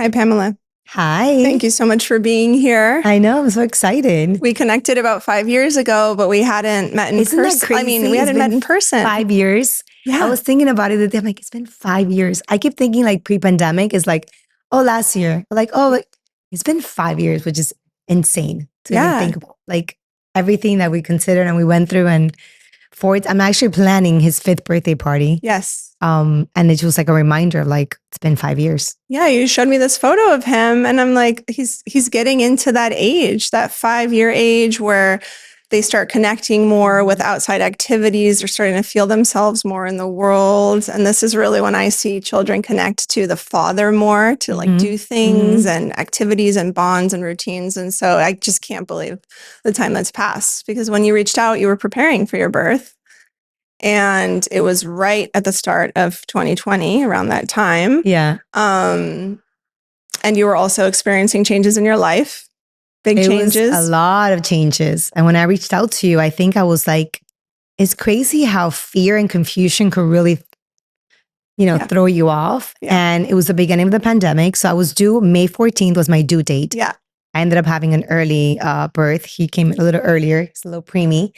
Hi, Pamela. Hi. Thank you so much for being here. I know. I'm so excited. We connected about 5 years ago, but we hadn't met in person. Isn't that crazy? I mean, we hadn't met in person. 5 years. Yeah. I was thinking about it the other day. I'm like, it's been 5 years. I keep thinking like pre-pandemic is like, oh, last year. Like, oh, like, it's been 5 years, which is insane to even think about. Like everything that we considered and we went through. And I'm actually planning his 5th birthday party. Yes. And it was like a reminder of like, it's been 5 years. Yeah, you showed me this photo of him and I'm like, he's getting into that age, that 5-year age where they start connecting more with outside activities. They're starting to feel themselves more in the world. And this is really when I see children connect to the father more, to like do things and activities and bonds and routines. And so I just can't believe the time that's passed, because when you reached out, you were preparing for your birth. And it was right at the start of 2020, around that time. Yeah. And you were also experiencing changes in your life, big changes. It was a lot of changes. And when I reached out to you, I think I was like, it's crazy how fear and confusion could really, throw you off. Yeah. And it was the beginning of the pandemic. So I was due, May 14th was my due date. Yeah. I ended up having an early birth. He came a little earlier. It's a little preemie.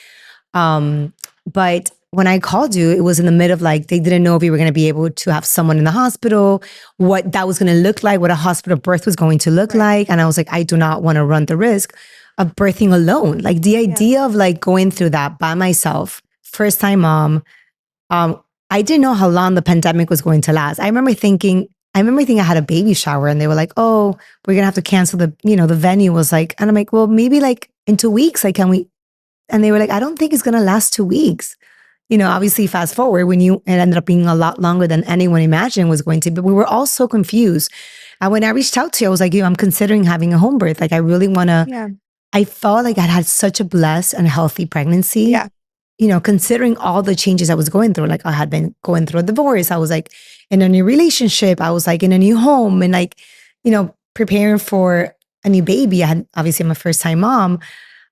But when I called you, it was in the middle of like, they didn't know if we were going to be able to have someone in the hospital, what that was going to look like, what a hospital birth was going to look like. And I was like, I do not want to run the risk of birthing alone. Like the idea of like going through that by myself, first time mom. I didn't know how long the pandemic was going to last. I remember thinking I had a baby shower and they were like, oh, we're going to have to cancel the venue was like, and I'm like, well, maybe like in 2 weeks, like, can we? And they were like, I don't think it's going to last 2 weeks. Obviously fast forward it ended up being a lot longer than anyone imagined was going to, but we were all so confused. And when I reached out to you, I was like, I'm considering having a home birth. Like I really want to, I felt like I had such a blessed and healthy pregnancy. Yeah. Considering all the changes I was going through, like I had been going through a divorce. I was like in a new relationship. I was like in a new home and like, preparing for a new baby. I'm a first time mom.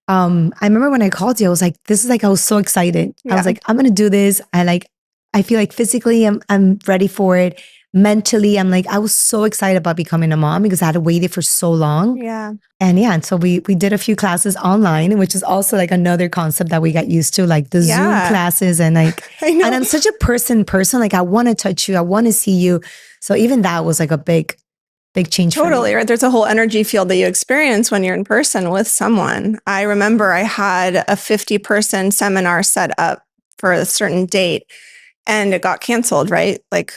I remember when I called you, I was like, I was so excited. Yeah. I was like, I'm going to do this. I feel like physically I'm ready for it. Mentally, I was so excited about becoming a mom because I had waited for so long. Yeah. And so we did a few classes online, which is also like another concept that we got used to, like the Zoom classes and like, and I'm such a person, like I want to touch you. I want to see you. So even that was like a big change. Totally, right? There's a whole energy field that you experience when you're in person with someone. I remember I had a 50-person seminar set up for a certain date and it got canceled, right? Like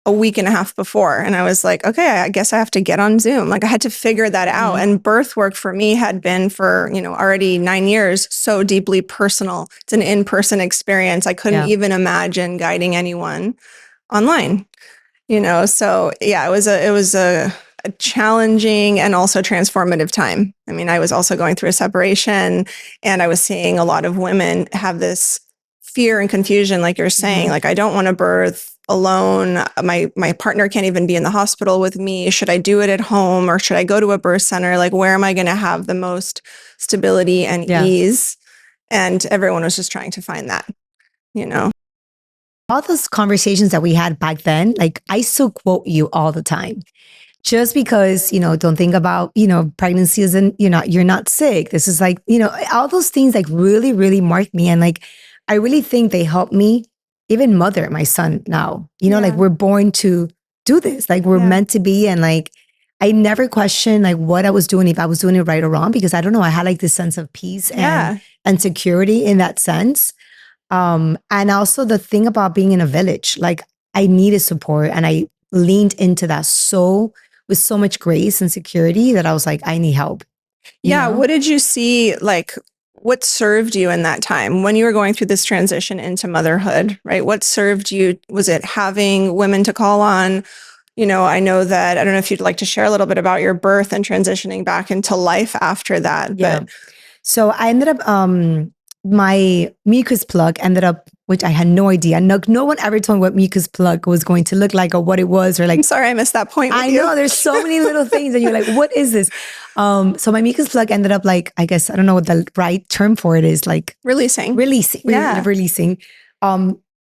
a week and a half before. And I was like, okay, I guess I have to get on Zoom. Like I had to figure that out. And birth work for me had been for, already 9 years, so deeply personal. It's an in-person experience. I couldn't even imagine guiding anyone online. So yeah, it was a challenging and also transformative time. I mean, I was also going through a separation and I was seeing a lot of women have this fear and confusion, like you're saying, like, I don't want to birth alone. My partner can't even be in the hospital with me. Should I do it at home or should I go to a birth center? Like, where am I going to have the most stability and ease? And everyone was just trying to find that, All those conversations that we had back then, like I still quote you all the time. Just because, don't think about, pregnancy isn't, you're not sick. This is like, all those things like really, really marked me. And like, I really think they helped me even mother my son now, like we're born to do this. Like we're meant to be. And like, I never questioned like what I was doing, if I was doing it right or wrong, because I don't know, I had like this sense of peace and security in that sense. And also the thing about being in a village, like I needed support and I leaned into that with so much grace and security that I was like, I need help. Yeah. What did you see? Like what served you in that time when you were going through this transition into motherhood, right? What served you? Was it having women to call on? I know that, I don't know if you'd like to share a little bit about your birth and transitioning back into life after that. Yeah. But so I ended up, my mucus plug ended up, which I had no idea. No one ever told me what mucus plug was going to look like or what it was or like. I'm sorry, I missed that point. I know there's so many little things and you're like, what is this? So my mucus plug ended up like, I guess, I don't know what the right term for it is, like releasing. Yeah. Releasing.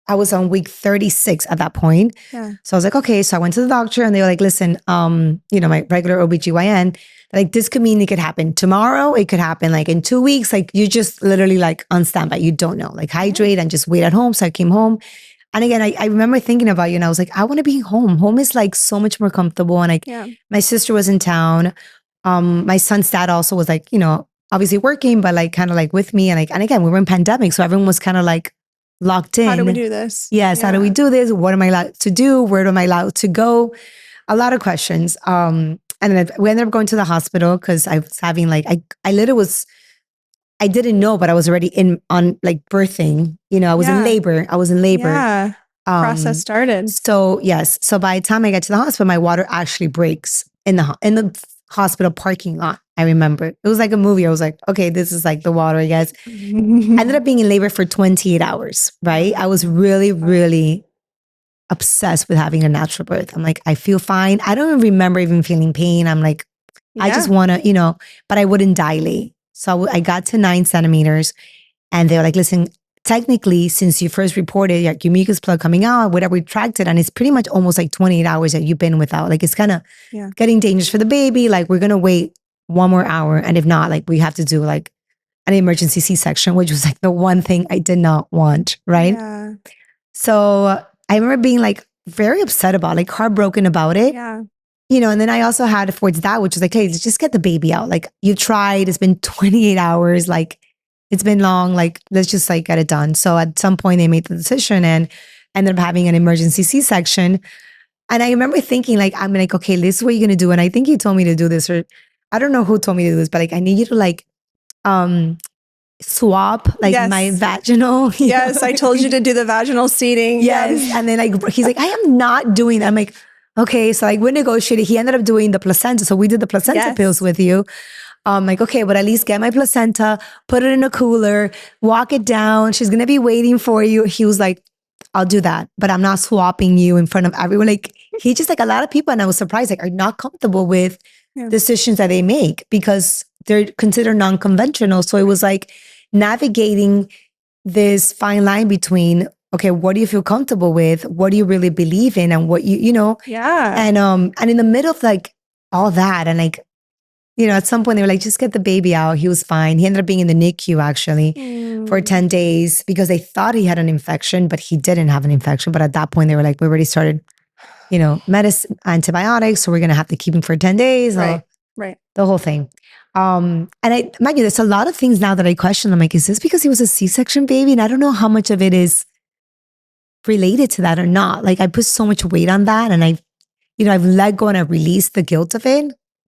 I was on week 36 at that point. Yeah. So I was like, okay. So I went to the doctor and they were like, listen, my regular OBGYN, like this could mean it could happen tomorrow. It could happen like in 2 weeks. Like you just literally like on standby. You don't know, like hydrate and just wait at home. So I came home. And again, I remember thinking about you and I was like, I want to be home. Home is like so much more comfortable. And like my sister was in town. My son's dad also was like, obviously working, but like kind of like with me. And again, we were in pandemic. So everyone was kind of like locked in. How do we do this? Yes. How do we do this? What am I allowed to do? Where am I allowed to go? A lot of questions. And then we ended up going to the hospital because I was having like, I literally was, I didn't know, but I was already on like birthing, I was in labor. Yeah. Process started. So yes. So by the time I got to the hospital, my water actually breaks in the hospital parking lot. I remember it was like a movie. I was like, okay, this is like the water, I guess. I ended up being in labor for 28 hours, right? I was really, really obsessed with having a natural birth. I'm like, I feel fine. I don't remember even feeling pain. I'm like, I just want to, but I wouldn't dilate. So I got to 9 centimeters and they were like, listen, technically, since you first reported your mucus plug coming out, whatever, we tracked it. And it's pretty much almost like 28 hours that you've been without. Like it's kind of getting dangerous for the baby. Like we're going to wait 1 more hour. And if not, like we have to do like an emergency C-section, which was like the one thing I did not want. Right. Yeah. So I remember being like very upset about, like heartbroken about it. Yeah. And then I also had towards that, which was like, hey, just get the baby out. Like you tried, it's been 28 hours. Like it's been long. Like let's just like get it done. So at some point they made the decision and ended up having an emergency C-section. And I remember thinking like, I'm like, okay, this is what you're going to do. And I think you told me to do this, or I don't know who told me to do this, but like, I need you to like, swap like my vaginal. Yes. I told you to do the vaginal seating. Yes. And then like, he's like, I am not doing that. I'm like, okay. So like we negotiated, he ended up doing the placenta. So we did the placenta pills with you. Like, okay, but at least get my placenta, put it in a cooler, walk it down. She's going to be waiting for you. He was like, I'll do that, but I'm not swapping you in front of everyone. Like he just like a lot of people. And I was surprised, like are not comfortable with decisions that they make because they're considered non-conventional. So it was like navigating this fine line between, okay, what do you feel comfortable with? What do you really believe in? And what and in the middle of like all that and like, at some point they were like, just get the baby out. He was fine. He ended up being in the NICU actually for 10 days because they thought he had an infection, but he didn't have an infection. But at that point they were like, we already started, medicine, antibiotics. So we're going to have to keep him for 10 days. Right. The whole thing. And Maggie, there's a lot of things now that I question. I'm like, is this because he was a C-section baby? And I don't know how much of it is related to that or not. Like I put so much weight on that and I've let go and I've released the guilt of it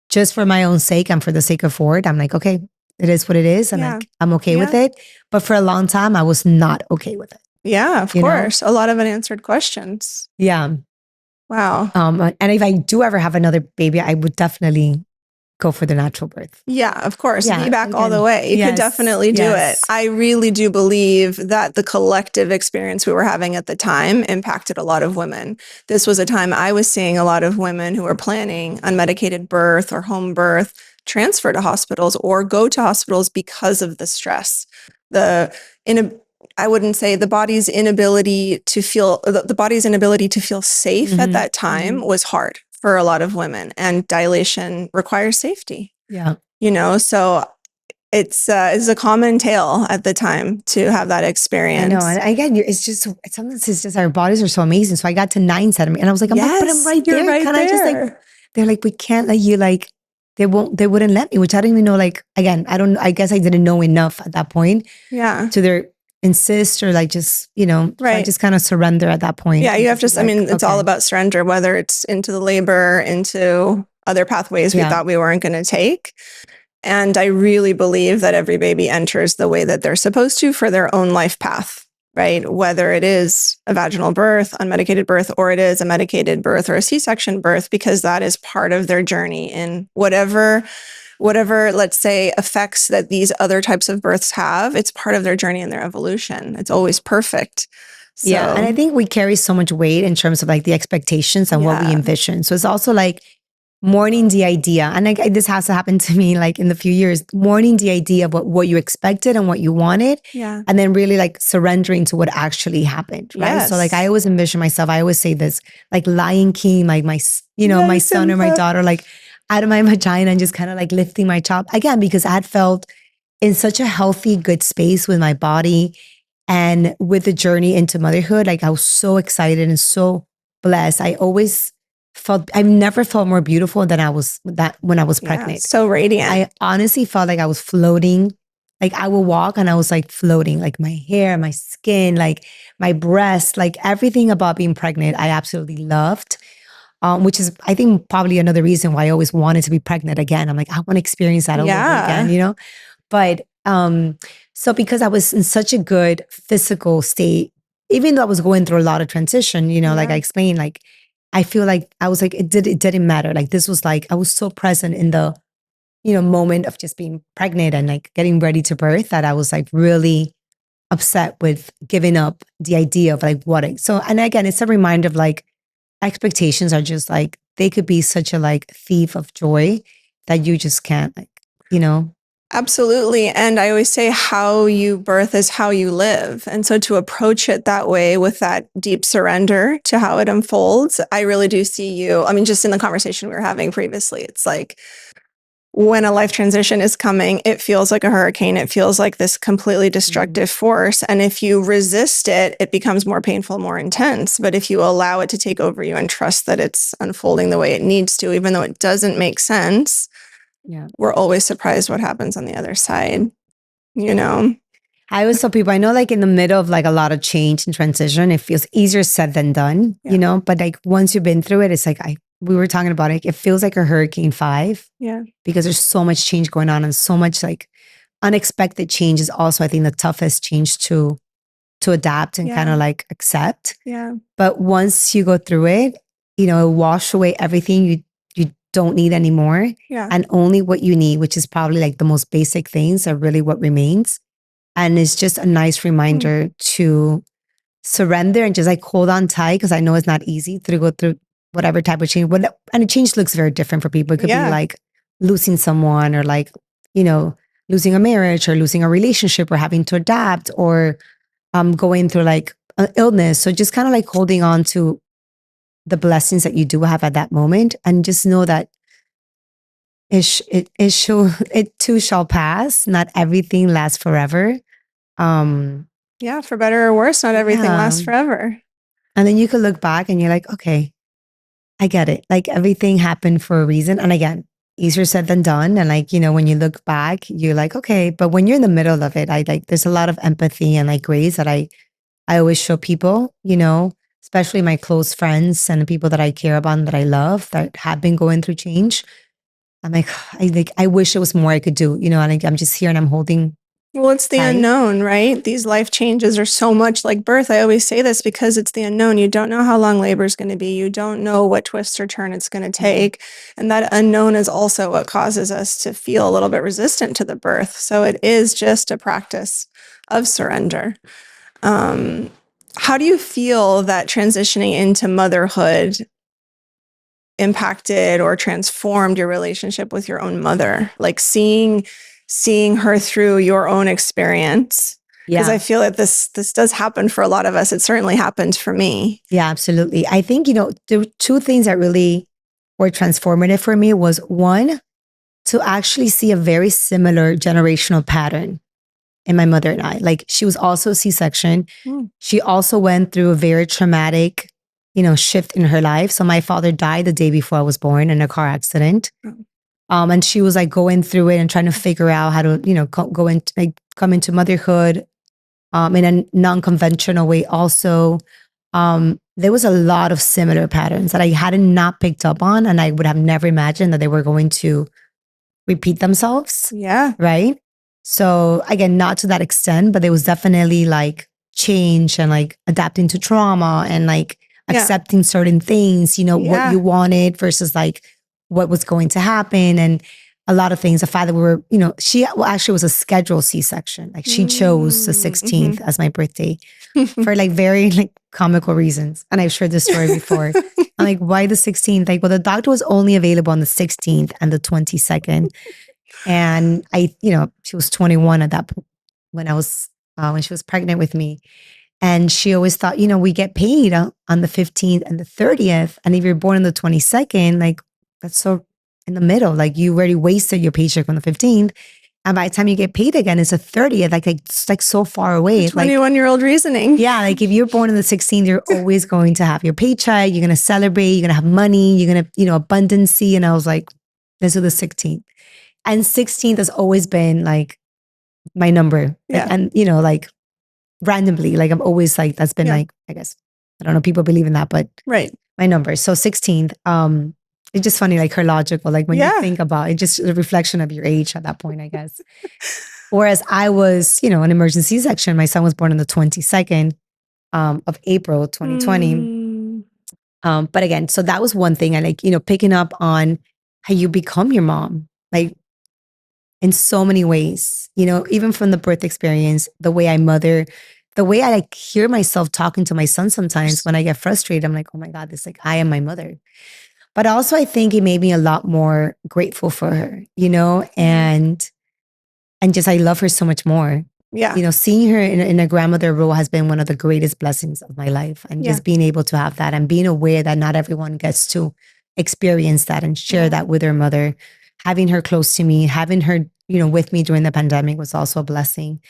just for my own sake and for the sake of Ford. I'm like, okay, it is what it is. And like, I'm okay with it. But for a long time, I was not okay with it. Yeah, of course. A lot of unanswered questions. Yeah. Wow. And if I do ever have another baby, I would definitely go for the natural birth. Yeah, of course. Be back all the way. You could definitely do it. I really do believe that the collective experience we were having at the time impacted a lot of women. This was a time I was seeing a lot of women who were planning unmedicated birth or home birth transfer to hospitals or go to hospitals because of the stress. I wouldn't say the body's inability to feel safe at that time was hard for a lot of women, and dilation requires safety. Yeah. So it's a common tale at the time to have that experience. I know. And again, sometimes it's just our bodies are so amazing. So I got to 9 centimeters and I was like, but I'm right there. Right Can there. I just like, they're like, we can't let you like, they wouldn't let me, which I don't even know. Like, again, I guess I didn't know enough at that point. Yeah. To their insist or like just, I just kind of surrender at that point. Yeah, you have to, it's all about surrender, whether it's into the labor, into other pathways we thought we weren't going to take. And I really believe that every baby enters the way that they're supposed to for their own life path, right? Whether it is a vaginal birth, unmedicated birth, or it is a medicated birth or a C-section birth, because that is part of their journey in whatever, let's say, effects that these other types of births have. It's part of their journey and their evolution. It's always perfect. So, yeah. And I think we carry so much weight in terms of like the expectations and what we envision. So it's also like, mourning the idea, and this has to happen to me like in the few years, mourning the idea of what you expected and what you wanted, Yeah. and then really like surrendering to what actually happened, right? So like I always envision myself, I always say this, like Lion King, like my my son or my daughter, like out of my vagina and just kind of like lifting my child again, because I had felt in such a healthy, good space with my body and with the journey into motherhood. Like I was so excited and so blessed. I've never felt more beautiful than when I was pregnant. So radiant. I honestly felt like I was floating. Like I would walk and I was like floating, like my hair, my skin, like my breast, like everything about being pregnant, I absolutely loved. Which is, I think, probably another reason why I always wanted to be pregnant again. I'm like, I want to experience that all over again, But so because I was in such a good physical state, even though I was going through a lot of transition, like I explained, like I feel like I was like, it didn't matter. Like this was like, I was so present in the, moment of just being pregnant and like getting ready to birth that I was like really upset with giving up the idea of like and again, it's a reminder of like, expectations are just like, they could be such a like thief of joy that you just can't Absolutely. And I always say how you birth is how you live. And so to approach it that way with that deep surrender to how it unfolds, I really do see you. I mean, just in the conversation we were having previously, it's like when a life transition is coming, it feels like a hurricane. It feels like this completely destructive force. And if you resist it, it becomes more painful, more intense. But if you allow it to take over you and trust that it's unfolding the way it needs to, even though it doesn't make sense, we're always surprised what happens on the other side, I always tell people, I know like in the middle of like a lot of change and transition, it feels easier said than done, but like once you've been through it, it's like, we were talking about it feels like a Hurricane 5. Yeah. Because there's so much change going on and so much like unexpected change is also, I think, the toughest change to adapt and kind of like accept. Yeah. But once you go through it, it wash away everything you don't need anymore. Yeah. And only what you need, which is probably like the most basic things, are really what remains. And it's just a nice reminder to surrender and just like hold on tight, because I know it's not easy to go through whatever type of change. And the change looks very different for people. It could be like losing someone, or like, losing a marriage, or losing a relationship, or having to adapt, or going through like an illness. So just kind of like holding on to the blessings that you do have at that moment, and just know that it too shall pass. Not everything lasts forever. Yeah, for better or worse, not everything lasts forever. And then you could look back and you're like, okay, I get it. Like everything happened for a reason. And again, easier said than done. And like, when you look back, you're like, okay, but when you're in the middle of it, there's a lot of empathy and like grace that I always show people, especially my close friends and the people that I care about and that I love that have been going through change. I'm like, I wish there was more I could do, and I'm just here and I'm holding. Well, it's the unknown, right? These life changes are so much like birth. I always say this because it's the unknown. You don't know how long labor is going to be. You don't know what twist or turn it's going to take. And that unknown is also what causes us to feel a little bit resistant to the birth. So it is just a practice of surrender. How do you feel that transitioning into motherhood impacted or transformed your relationship with your own mother? Like seeing her through your own experience. Because I feel that this does happen for a lot of us. It certainly happened for me. Yeah, absolutely. I think, there were two things that really were transformative for me. Was one, to actually see a very similar generational pattern in my mother and I. Like she was also a C-section. She also went through a very traumatic, shift in her life. So my father died the day before I was born in a car accident. And she was like going through it and trying to figure out how to, come into motherhood in a non-conventional way. Also, there was a lot of similar patterns that I had not picked up on, and I would have never imagined that they were going to repeat themselves. Yeah. Right. So again, not to that extent, but there was definitely like change and like adapting to trauma and like accepting certain things, what you wanted versus like what was going to happen. And a lot of things. The fact that we were, she actually was a scheduled C-section. Like she chose the 16th as my birthday for like very like comical reasons. And I've shared this story before. I'm like, why the 16th? Like, well, the doctor was only available on the 16th and the 22nd. And she was 21 at that point when she was pregnant with me. And she always thought, we get paid on the 15th and the 30th. And if you're born on the 22nd, like that's so in the middle, like you already wasted your paycheck on the 15th. And by the time you get paid again, it's the 30th. Like it's like so far away. 21-year-old reasoning. Yeah. Like if you're born on the 16th, you're always going to have your paycheck. You're going to celebrate. You're going to have money. You're going to, abundancy. And I was like, let's do the 16th. And 16th has always been like my number. Yeah. And, like randomly, like I'm always like, that's been like, I guess, I don't know, people believe in that, but right. My number. So 16th, it's just funny, like her logical, like when you think about it, just a reflection of your age at that point, I guess. Whereas I was, an emergency section. My son was born on the 22nd of April, 2020. But again, so that was one thing. I like, picking up on how you become your mom, like in so many ways, even from the birth experience, the way I mother, the way I like hear myself talking to my son sometimes when I get frustrated, I'm like, oh my God, this like, I am my mother. But also I think it made me a lot more grateful for her, and just, I love her so much more. Yeah. Seeing her in a grandmother role has been one of the greatest blessings of my life. And just being able to have that and being aware that not everyone gets to experience that and share that with their mother. Having her close to me, having her, with me during the pandemic was also a blessing.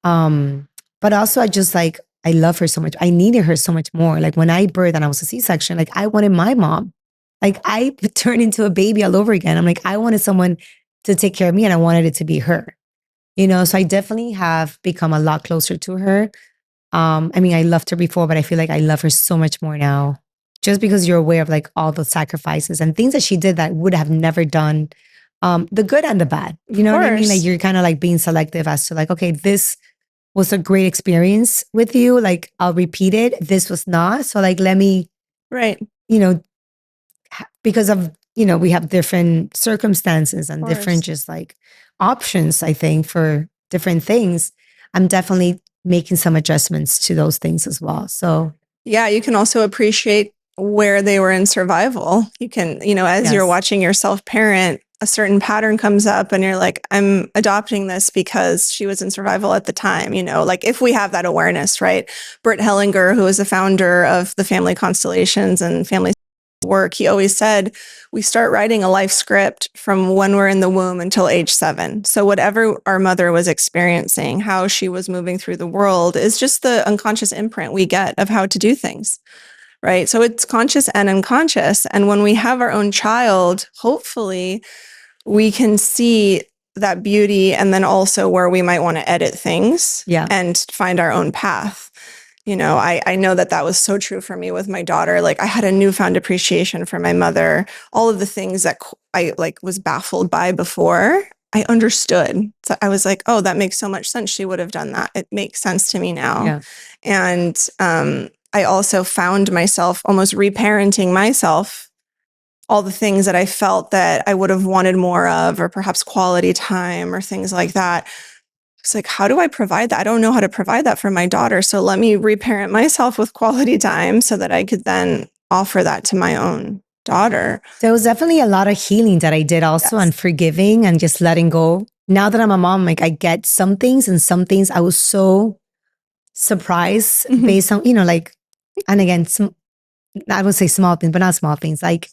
But also I just like, I love her so much. I needed her so much more. Like when I birthed and I was a C-section, like I wanted my mom. Like I turned into a baby all over again. I'm like, I wanted someone to take care of me and I wanted it to be her. So I definitely have become a lot closer to her. I mean, I loved her before, but I feel like I love her so much more now. Just because you're aware of like all the sacrifices and things that she did that I would have never done. The good and the bad. You know what I mean? Like you're kind of like being selective as to like, okay, this was a great experience with you. Like I'll repeat it. This was not. So like, let me, because of, we have different circumstances and different just like options, I think, for different things. I'm definitely making some adjustments to those things as well. So yeah, you can also appreciate where they were in survival. You can, as you're watching yourself parent, a certain pattern comes up and you're like, I'm adopting this because she was in survival at the time, like if we have that awareness, right? Bert Hellinger, who is the founder of the family constellations and family work, he always said, we start writing a life script from when we're in the womb until age 7. So whatever our mother was experiencing, how she was moving through the world is just the unconscious imprint we get of how to do things. Right. So it's conscious and unconscious. And when we have our own child, hopefully we can see that beauty and then also where we might want to edit things and find our own path. I know that was so true for me with my daughter. Like I had a newfound appreciation for my mother. All of the things that I like was baffled by before, I understood. So I was like, oh, that makes so much sense. She would have done that. It makes sense to me now. Yeah. And I also found myself almost reparenting myself, all the things that I felt that I would have wanted more of, or perhaps quality time or things like that. It's like, how do I provide that? I don't know how to provide that for my daughter. So let me reparent myself with quality time so that I could then offer that to my own daughter. There was definitely a lot of healing that I did also on forgiving and just letting go. Now that I'm a mom, like I get some things and some things I was so surprised based on, like, and again, I would say small things, but not small things. Like,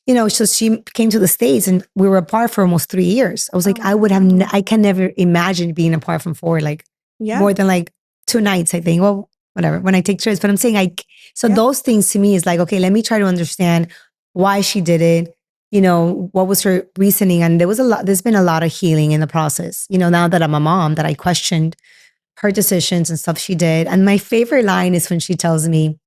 so she came to the States and we were apart for almost 3 years. I was like, I can never imagine being apart from 4, like more than like 2 nights, I think. Well, whatever, when I take trips, but I'm saying those things to me is like, okay, let me try to understand why she did it. What was her reasoning? And there's been a lot of healing in the process. Now that I'm a mom, that I questioned her decisions and stuff she did. And my favorite line is when she tells me,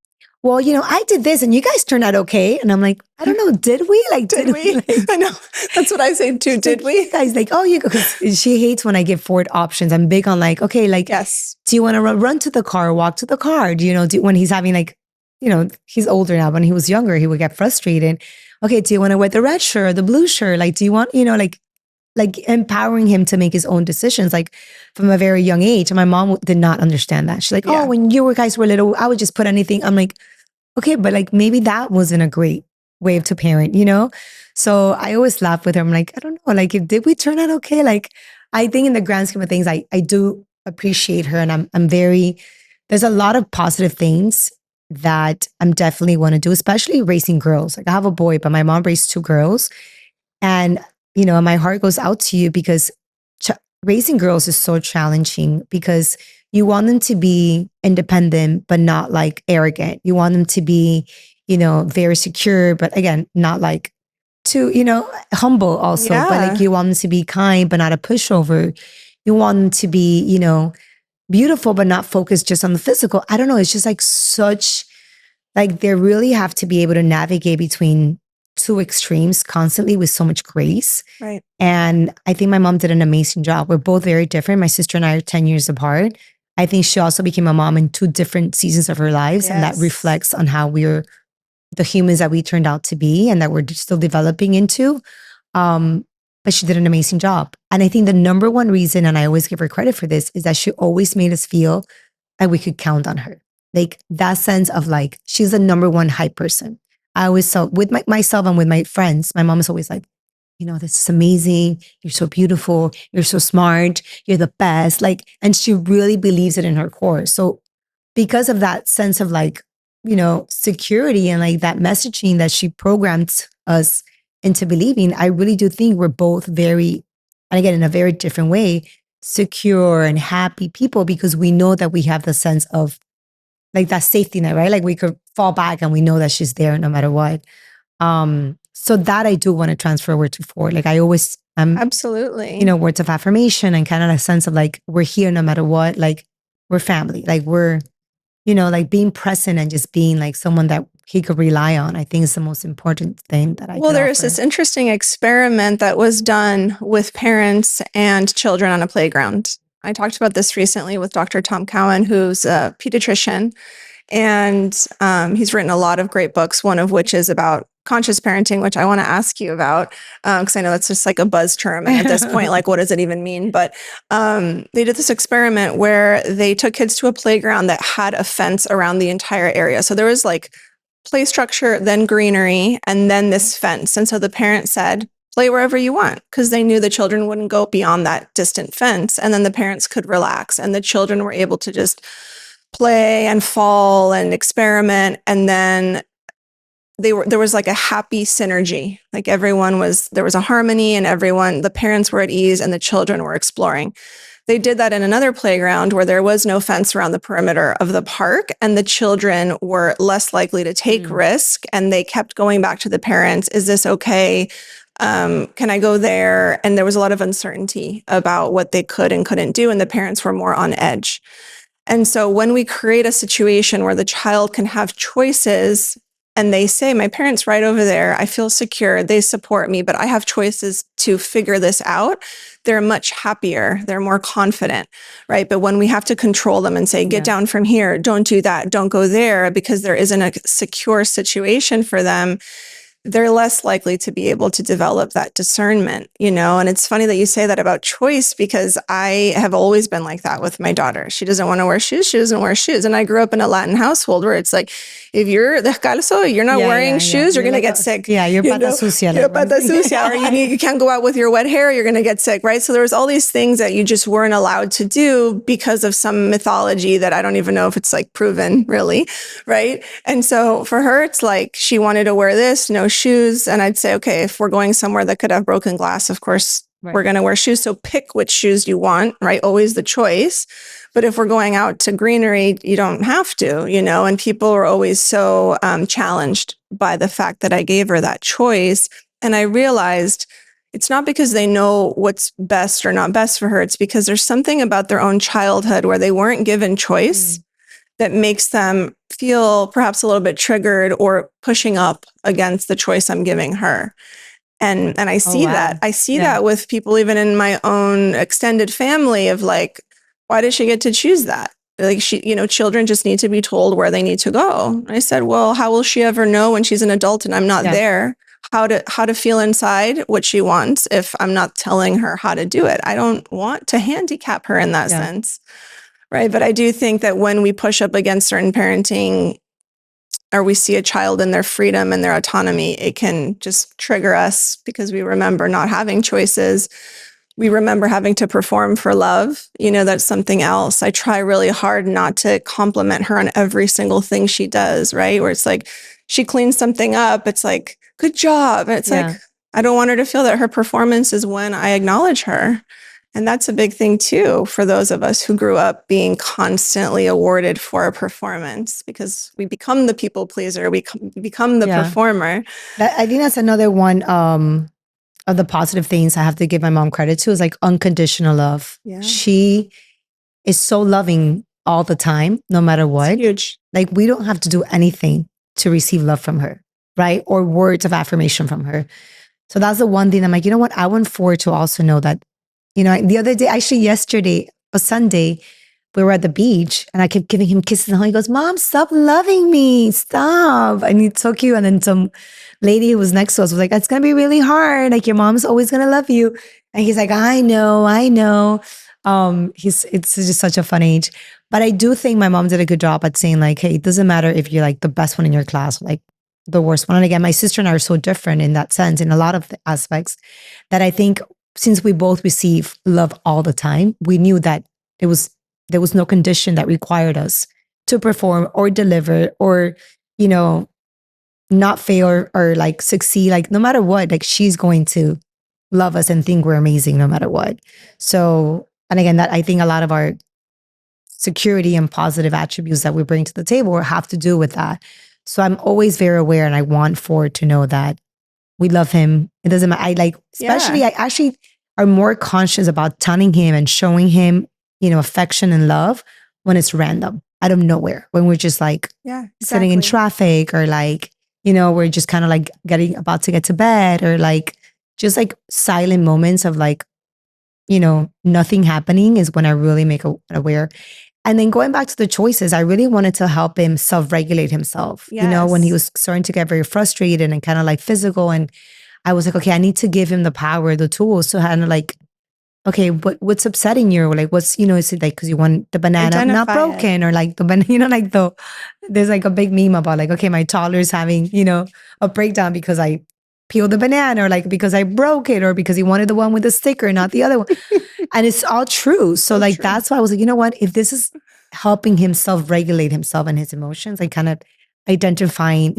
well, I did this and you guys turned out okay. And I'm like, I don't know, did we? Like, did we? Like, I know. That's what I say too. Did we? Guys, like, oh, because she hates when I give forward options. I'm big on like, okay, like, do you want to run to the car, walk to the car? Do when he's having like, he's older now. When he was younger, he would get frustrated. Okay, do you want to wear the red shirt or the blue shirt? Like, do you want, like, like empowering him to make his own decisions, like from a very young age. And my mom did not understand that. She's like, Yeah. oh, when you guys were little, I would just put anything. I'm like, okay, but like maybe that wasn't a great way to parent, you know? So I always laugh with her. I'm like, I don't know, like, did we turn out okay? Like, I think in the grand scheme of things, I do appreciate her, and I'm very, there's a lot of positive things that I'm definitely want to do, especially raising girls. Like I have a boy, but my mom raised 2 girls. And, you know, my heart goes out to you because raising girls is so challenging because you want them to be independent, but not like arrogant. You want them to be, you know, very secure, but again, not like too, you know, humble also, but like you want them to be kind, but not a pushover. You want them to be, you know, beautiful, but not focused just on the physical. I don't know. It's just like such, like they really have to be able to navigate between 2 extremes constantly with so much grace. Right. And I think my mom did an amazing job. We're both very different. My sister and I are 10 years apart. I think she also became a mom in 2 different seasons of her lives. Yes. And that reflects on how we're the humans that we turned out to be and that we're still developing into. But she did an amazing job. And I think the number one reason, and I always give her credit for this, is that she always made us feel like we could count on her. Like that sense of like, she's the number one hype person. I always saw with myself and with my friends, my mom is always like, you know, this is amazing. You're so beautiful. You're so smart. You're the best. Like, and she really believes it in her core. So because of that sense of like, you know, security and like that messaging that she programmed us into believing, I really do think we're both very, and again, in a very different way, secure and happy people because we know that we have the sense of like that safety net, right? Like we could fall back and we know that she's there no matter what. So that I do want to transfer word to forward. Like I always, absolutely, you know, words of affirmation and kind of a sense of like, we're here no matter what, like we're family, like we're, you know, like being present and just being like someone that he could rely on, I think is the most important thing that I Well, could there's offer. this interesting experiment that was done with parents and children on a playground. I talked about this recently with Dr. Tom Cowan, who's a pediatrician. And he's written a lot of great books, one of which is about conscious parenting, which I want to ask you about, because I know that's just like a buzz term. And at this point, like, what does it even mean? But they did this experiment where they took kids to a playground that had a fence around the entire area. So there was like play structure, then greenery, and then this fence. And so the parents said, play wherever you want, because they knew the children wouldn't go beyond that distant fence. And then the parents could relax and the children were able to just play and fall and experiment. And then there was like a happy synergy. Like there was a harmony and the parents were at ease and the children were exploring. They did that in another playground where there was no fence around the perimeter of the park and the children were less likely to take risk. And they kept going back to the parents. Is this okay? Can I go there? And there was a lot of uncertainty about what they could and couldn't do. And the parents were more on edge. And so when we create a situation where the child can have choices and they say, my parents right over there, I feel secure, they support me, but I have choices to figure this out, they're much happier, they're more confident, right? But when we have to control them and say, get down from here, don't do that, don't go there, because there isn't a secure situation for them, they're less likely to be able to develop that discernment, you know? And it's funny that you say that about choice because I have always been like that with my daughter. She doesn't want to wear shoes. She doesn't wear shoes. And I grew up in a Latin household where it's like, if you're descalzo, you're not wearing shoes, you're going to get sick. Yeah, you're pata sucia. You're pata sucia, or you can't go out with your wet hair, you're going to get sick, right? So there was all these things that you just weren't allowed to do because of some mythology that I don't even know if it's like proven really, right? And so for her, it's like she wanted to wear this, no shoes. And I'd say, okay, if we're going somewhere that could have broken glass, of course, we're going to wear shoes. So pick which shoes you want, right? Always the choice. But if we're going out to greenery, you don't have to, you know, and people are always so challenged by the fact that I gave her that choice. And I realized it's not because they know what's best or not best for her. It's because there's something about their own childhood where they weren't given choice that makes them feel perhaps a little bit triggered or pushing up against the choice I'm giving her. And I see that. I see that with people even in my own extended family of like, why does she get to choose that? Like children just need to be told where they need to go. I said, well, how will she ever know when she's an adult and I'm not there? how to feel inside what she wants if I'm not telling her how to do it. I don't want to handicap her in that sense. Right. But I do think that when we push up against certain parenting, or we see a child in their freedom and their autonomy, it can just trigger us because we remember not having choices. We remember having to perform for love. That's something else. I try really hard not to compliment her on every single thing she does, right? Where it's like, she cleans something up. It's like, good job. And it's like, I don't want her to feel that her performance is when I acknowledge her. And that's a big thing too, for those of us who grew up being constantly awarded for a performance, because we become the people pleaser. We become the performer. I think that's another one of the positive things I have to give my mom credit to is like unconditional love. Yeah. She is so loving all the time, no matter what. It's huge. Like we don't have to do anything to receive love from her, right? Or words of affirmation from her. So that's the one thing I'm like, you know what? I want Ford to also know that, the other day, actually yesterday, a Sunday, we were at the beach and I kept giving him kisses and he goes, Mom, stop loving me. Stop. And it's so cute. And then some lady who was next to us was like, it's going to be really hard. Like your mom's always going to love you. And he's like, I know. It's just such a fun age. But I do think my mom did a good job at saying like, hey, it doesn't matter if you're like the best one in your class, like the worst one. And again, my sister and I are so different in that sense, in a lot of the aspects, that I think since we both receive love all the time, we knew that there was no condition that required us to perform or deliver or, not fail or like succeed. Like no matter what, like she's going to love us and think we're amazing no matter what. So, and again, that I think a lot of our security and positive attributes that we bring to the table have to do with that. So I'm always very aware and I want Ford to know that we love him. It doesn't matter. I actually are more conscious about telling him and showing him, affection and love when it's random, out of nowhere, when we're just like sitting in traffic or like, we're just kind of like about to get to bed or like, just like silent moments of like, nothing happening is when I really make aware. And then going back to the choices, I really wanted to help him self-regulate himself, when he was starting to get very frustrated and kind of like physical. And I was like, okay, I need to give him the power, the tools to kind of like, okay, what's upsetting you? Or like, what's, is it like, because you want the banana not broken or like the banana, like there's like a big meme about like, okay, my toddler's having, a breakdown because I peeled the banana or like because I broke it or because he wanted the one with the sticker, not the other one. And it's all true. So like, that's why I was like, you know what, if this is helping him self-regulate himself and his emotions, like kind of identifying,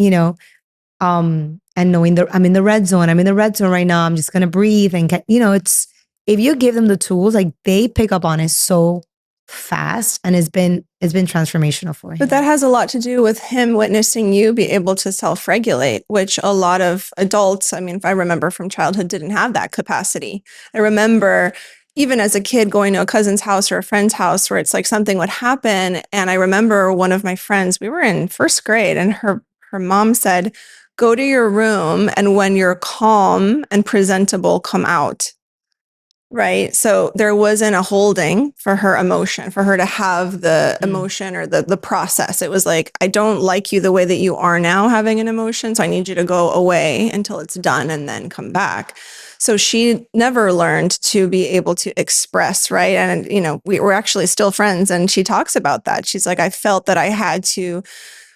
and knowing I'm in the red zone. I'm in the red zone right now. I'm just going to breathe and get, it's, if you give them the tools, like they pick up on it so fast, and it's been transformational for him. But that has a lot to do with him witnessing you be able to self-regulate, which a lot of adults, if I remember from childhood, didn't have that capacity. I remember even as a kid going to a cousin's house or a friend's house where it's like something would happen. And I remember one of my friends, we were in first grade, and her mom said, go to your room, and when you're calm and presentable, come out. Right. So there wasn't a holding for her emotion, for her to have the emotion or the process. It was like, I don't like you the way that you are now having an emotion. So I need you to go away until it's done and then come back. So she never learned to be able to express. Right. And, we were actually still friends. And she talks about that. She's like, I felt that I had to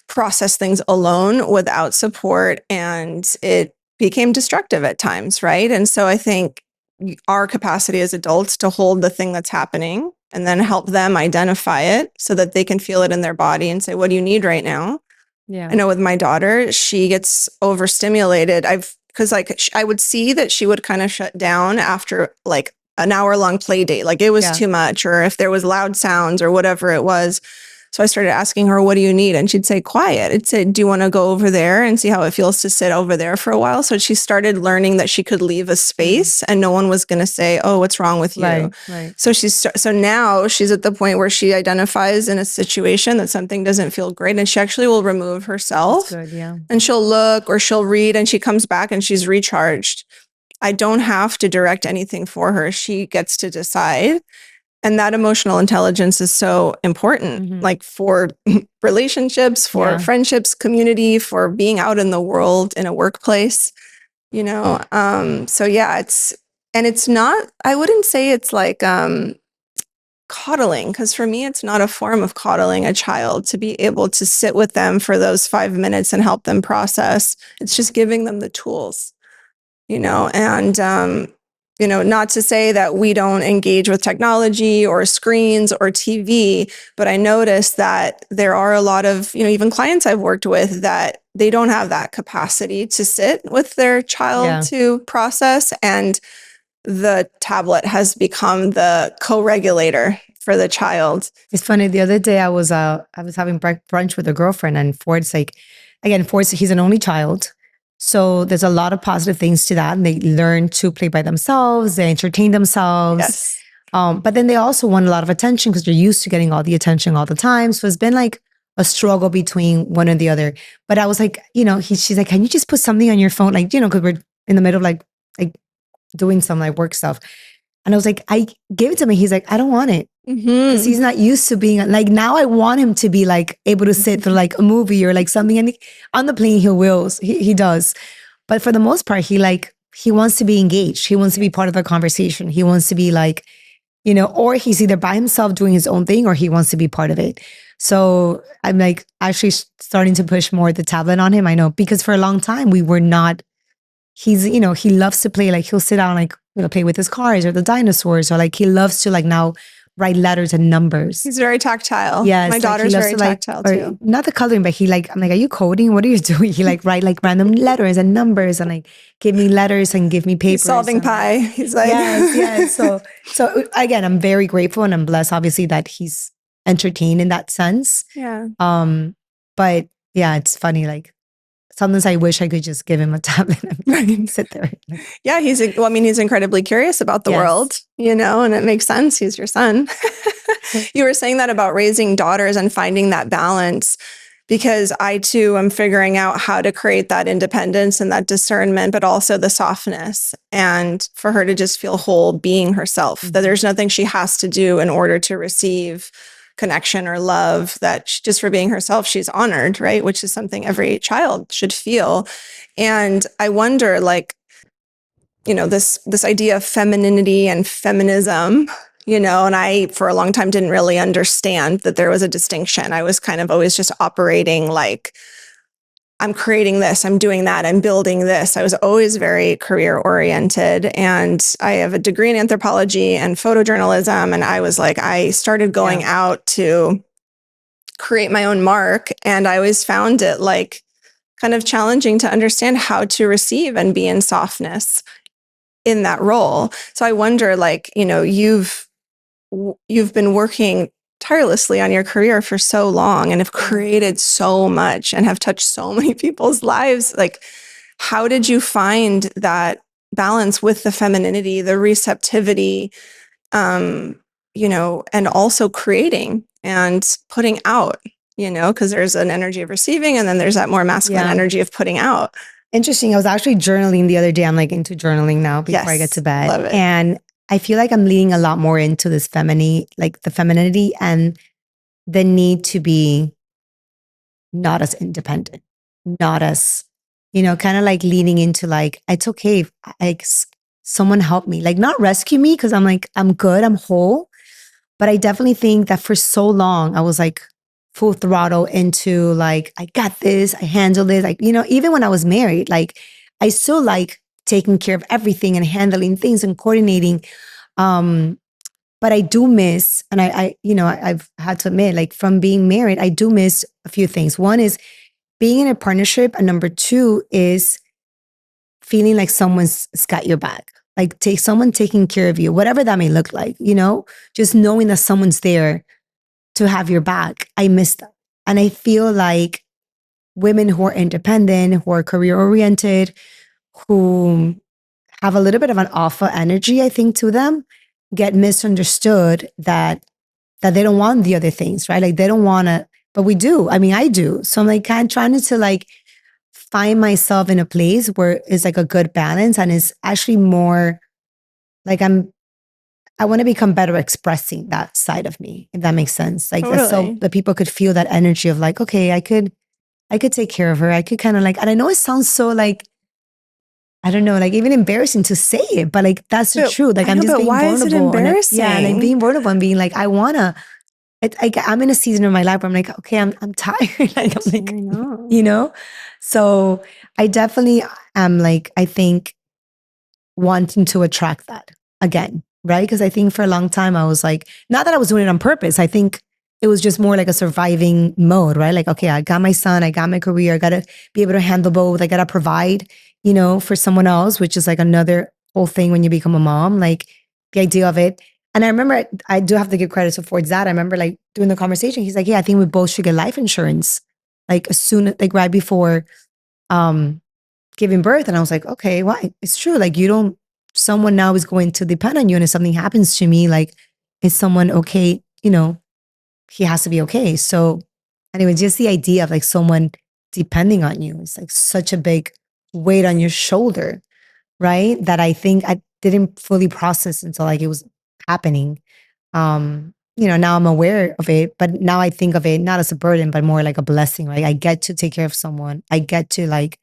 process things alone without support. And it became destructive at times. Right. And so I think our capacity as adults to hold the thing that's happening and then help them identify it so that they can feel it in their body and say, what do you need right now? Yeah. I know with my daughter, she gets overstimulated. Because I would see that she would kind of shut down after like an hour-long play date. Like it was too much, or if there was loud sounds or whatever it was. So I started asking her, what do you need? And she'd say, quiet. I'd say, do you want to go over there and see how it feels to sit over there for a while? So she started learning that she could leave a space and no one was going to say, oh, what's wrong with you? Right. So now she's at the point where she identifies in a situation that something doesn't feel great, and she actually will remove herself. That's good, yeah. And she'll look or she'll read, and she comes back and she's recharged. I don't have to direct anything for her. She gets to decide. And that emotional intelligence is so important, like for relationships, for friendships, community, for being out in the world, in a workplace. So yeah, it's not, I wouldn't say it's like coddling, because for me it's not a form of coddling a child to be able to sit with them for those 5 minutes and help them process. It's just giving them the tools, and not to say that we don't engage with technology or screens or TV, but I noticed that there are a lot of, even clients I've worked with, that they don't have that capacity to sit with their child to process. And the tablet has become the co-regulator for the child. It's funny. The other day I was having brunch with a girlfriend, and Ford's like, again, he's an only child. So there's a lot of positive things to that. And they learn to play by themselves, they entertain themselves. Yes. But then they also want a lot of attention because they're used to getting all the attention all the time. So it's been like a struggle between one and the other. But I was like, she's like, can you just put something on your phone? Like, because we're in the middle of like doing some like work stuff. And I was like, I gave it to him. He's like, I don't want it. Because he's not used to being like, now I want him to be like able to sit through like a movie or like something. And on the plane, he does. But for the most part, he wants to be engaged. He wants to be part of the conversation. He wants to be like, or he's either by himself doing his own thing or he wants to be part of it. So I'm like actually starting to push more the tablet on him. I know, because for a long time we were not, he loves to play, like he'll sit down, like, play with his cars or the dinosaurs, or like he loves to like now write letters and numbers. He's very tactile. Yes, my daughter's very tactile too. Not the coloring, but I'm like, are you coding? What are you doing? He like write like random letters and numbers and like give me letters and give me papers. He's solving pi. He's like, yes. So again, I'm very grateful and I'm blessed, obviously, that he's entertained in that sense. Yeah. But yeah, it's funny. Like sometimes I wish I could just give him a tablet and sit there. Yeah, he's incredibly curious about the world, and it makes sense. He's your son. You were saying that about raising daughters and finding that balance, because I too am figuring out how to create that independence and that discernment, but also the softness, and for her to just feel whole being herself, that there's nothing she has to do in order to receive connection or love, that just for being herself, she's honored, right? Which is something every child should feel. And I wonder, like, this idea of femininity and feminism, and I, for a long time, didn't really understand that there was a distinction. I was kind of always just operating like, I'm creating this, I'm doing that, I'm building this. I was always very career oriented, and I have a degree in anthropology and photojournalism. And I was like, I started going out to create my own mark. And I always found it like kind of challenging to understand how to receive and be in softness in that role. So I wonder, like, you've been working tirelessly on your career for so long and have created so much and have touched so many people's lives. Like, how did you find that balance with the femininity, the receptivity, and also creating and putting out, because there's an energy of receiving and then there's that more masculine energy of putting out. Interesting. I was actually journaling the other day. I'm like into journaling now before I get to bed. Love it. And I feel like I'm leaning a lot more into this like the femininity and the need to be not as independent, not as, kind of like leaning into like, it's okay if like someone help me, like not rescue me, because I'm like, I'm good, I'm whole. But I definitely think that for so long, I was like full throttle into like, I got this, I handle this. Like, even when I was married, like I still like taking care of everything and handling things and coordinating. But I do miss, and I've had to admit, like from being married, I do miss a few things. One is being in a partnership. And number two is feeling like someone's got your back. Like someone taking care of you, whatever that may look like, just knowing that someone's there to have your back. I miss that. And I feel like women who are independent, who are career oriented, who have a little bit of an alpha energy, I think, to them, get misunderstood that they don't want the other things, right? Like they don't want to, but we do. I mean, I do. So I'm like kind of trying to like find myself in a place where it's like a good balance and it's actually more like I want to become better expressing that side of me, if that makes sense. Like so that people could feel that energy of like, okay, I could take care of her. I could kind of like, and I know it sounds so like I don't know, like even embarrassing to say it, but like that's the truth. Like I I'm know, just but being why is it vulnerable. embarrassing? Like being vulnerable and being like, I wanna. I'm in a season of my life where I'm like, okay, I'm tired. Like I'm like, I know. you know. So I definitely am like, I think wanting to attract that again, right? Because I think for a long time I was like, not that I was doing it on purpose. I think it was just more like a surviving mode, right? Like, okay, I got my son, I got my career, I gotta be able to handle both. I gotta provide, for someone else, which is like another whole thing when you become a mom, like the idea of it. And I remember I do have to give credit to Ford's dad. I remember like doing the conversation. He's like, yeah, I think we both should get life insurance. Like as soon like right before um giving birth. And I was like, okay, why? It's true. Like someone now is going to depend on you. And if something happens to me, like, is someone okay? He has to be okay. So anyway, just the idea of like someone depending on you is like such a big weight on your shoulder, right? That I think I didn't fully process until like it was happening. Now I'm aware of it, but now I think of it not as a burden, but more like a blessing, right? I get to take care of someone. I get to like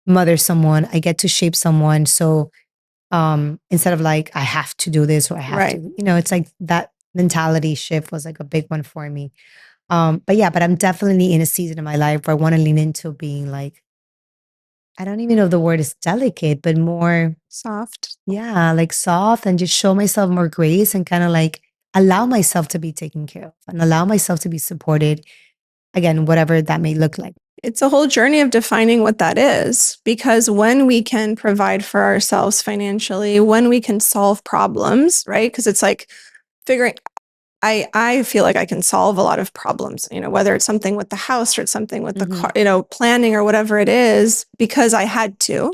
mother someone. I get to shape someone. So instead of like, I have to do this or I have to, it's like that mentality shift was like a big one for me. But I'm definitely in a season of my life where I want to lean into being like, I don't even know if the word is delicate, but more soft. Yeah, like soft and just show myself more grace and kind of like allow myself to be taken care of and allow myself to be supported. Again, whatever that may look like. It's a whole journey of defining what that is, because when we can provide for ourselves financially, when we can solve problems, right? Because it's like figuring, I feel like I can solve a lot of problems, whether it's something with the house or it's something with the car, planning or whatever it is, because I had to.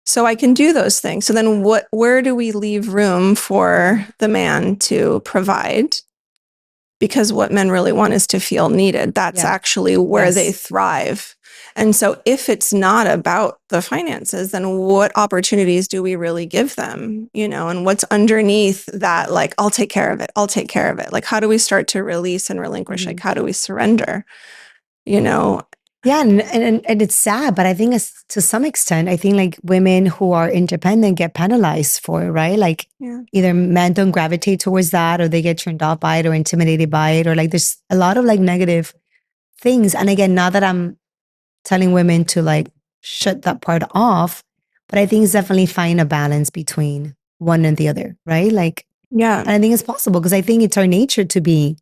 So I can do those things. So then where do we leave room for the man to provide? Because what men really want is to feel needed. That's actually where they thrive. And so if it's not about the finances, then what opportunities do we really give them? And what's underneath that, like, I'll take care of it. I'll take care of it. Like, how do we start to release and relinquish? Like, how do we surrender? Yeah, and it's sad, but I think to some extent, I think like women who are independent get penalized for it, right? Like either men don't gravitate towards that or they get turned off by it or intimidated by it, or like there's a lot of like negative things. And again, not that I'm telling women to like shut that part off, but I think it's definitely find a balance between one and the other, right? Like, and I think it's possible because I think it's our nature to be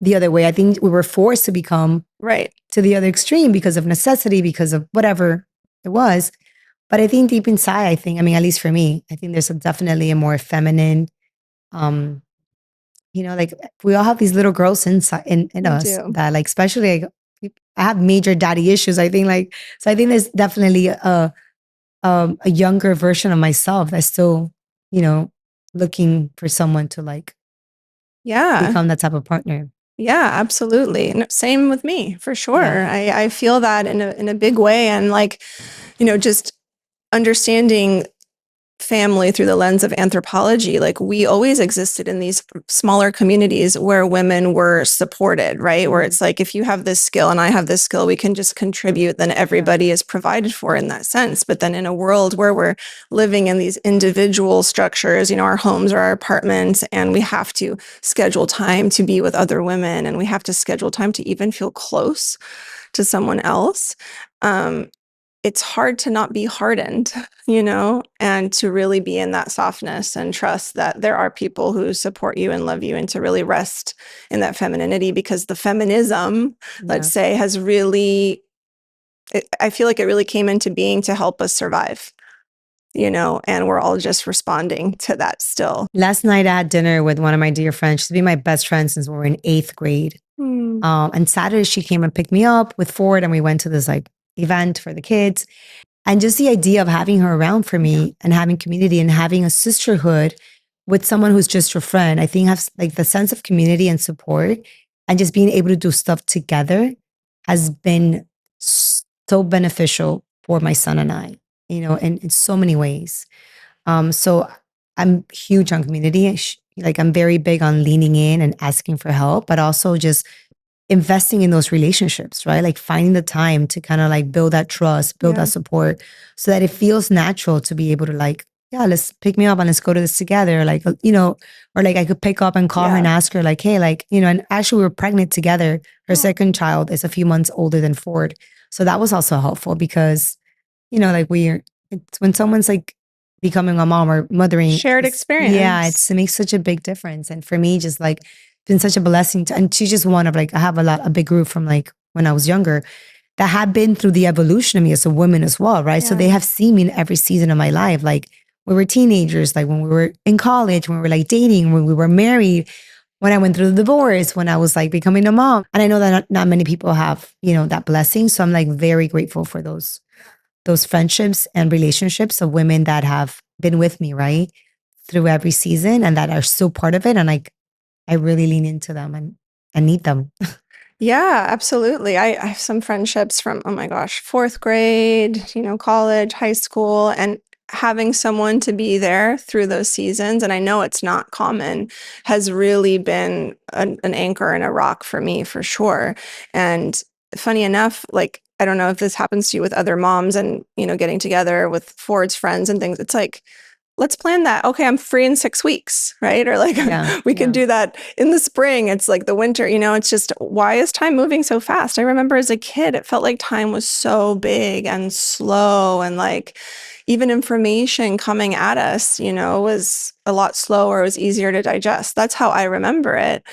the other way. I think we were forced to become to the other extreme because of necessity, because of whatever it was. But I think deep inside, at least for me, I think there's definitely a more feminine, like we all have these little girls inside in us that like, especially like, I have major daddy issues. I think like, so I think there's definitely a younger version of myself that's still, looking for someone to like, become that type of partner. Yeah, absolutely. And same with me, for sure. I feel that in a big way. And like, just understanding family through the lens of anthropology, like we always existed in these smaller communities where women were supported, right? Where it's like, if you have this skill and I have this skill, we can just contribute, then everybody is provided for in that sense. But then in a world where we're living in these individual structures, our homes or our apartments, and we have to schedule time to be with other women, and we have to schedule time to even feel close to someone else. It's hard to not be hardened, and to really be in that softness and trust that there are people who support you and love you, and to really rest in that femininity, because the feminism, let's say, has really, I feel like it really came into being to help us survive, and we're all just responding to that still. Last night I had dinner with one of my dear friends. She's been my best friend since we were in 8th grade. And Saturday she came and picked me up with Ford and we went to this like event for the kids. And just the idea of having her around for me and having community and having a sisterhood with someone who's just your friend, I think has like the sense of community and support and just being able to do stuff together has been so beneficial for my son and I, in so many ways. So I'm huge on community. Like I'm very big on leaning in and asking for help, but also just investing in those relationships, right? Like finding the time to kind of like build that trust, build that support so that it feels natural to be able to like, yeah, let's pick me up and let's go to this together. Like, or like I could pick up and call her and ask her like, hey, like, and actually we were pregnant together. Her second child is a few months older than Ford. So that was also helpful because, like it's when someone's like becoming a mom or mothering. Shared experience. Yeah, it makes such a big difference. And for me, just like, been such a blessing and she's just one of like, I have a big group from like when I was younger that had been through the evolution of me as a woman as well, right? So they have seen me in every season of my life. Like when we were teenagers, like when we were in college, when we were like dating, when we were married, when I went through the divorce, when I was like becoming a mom. And I know that not many people have, that blessing. So I'm like very grateful for those friendships and relationships of women that have been with me, right? Through every season and that are still part of it. And like, I really lean into them and need them. Yeah, absolutely. I have some friendships from, oh my gosh, fourth grade, college, high school, and having someone to be there through those seasons, and I know it's not common, has really been an anchor and a rock for me for sure. And funny enough, like, I don't know if this happens to you with other moms and, getting together with Ford's friends and things. It's like, let's plan that. Okay, I'm free in 6 weeks, right? Or like we can do that in the spring. It's like the winter, it's just, why is time moving so fast? I remember as a kid, it felt like time was so big and slow, and like even information coming at us, was a lot slower. It was easier to digest. That's how I remember it.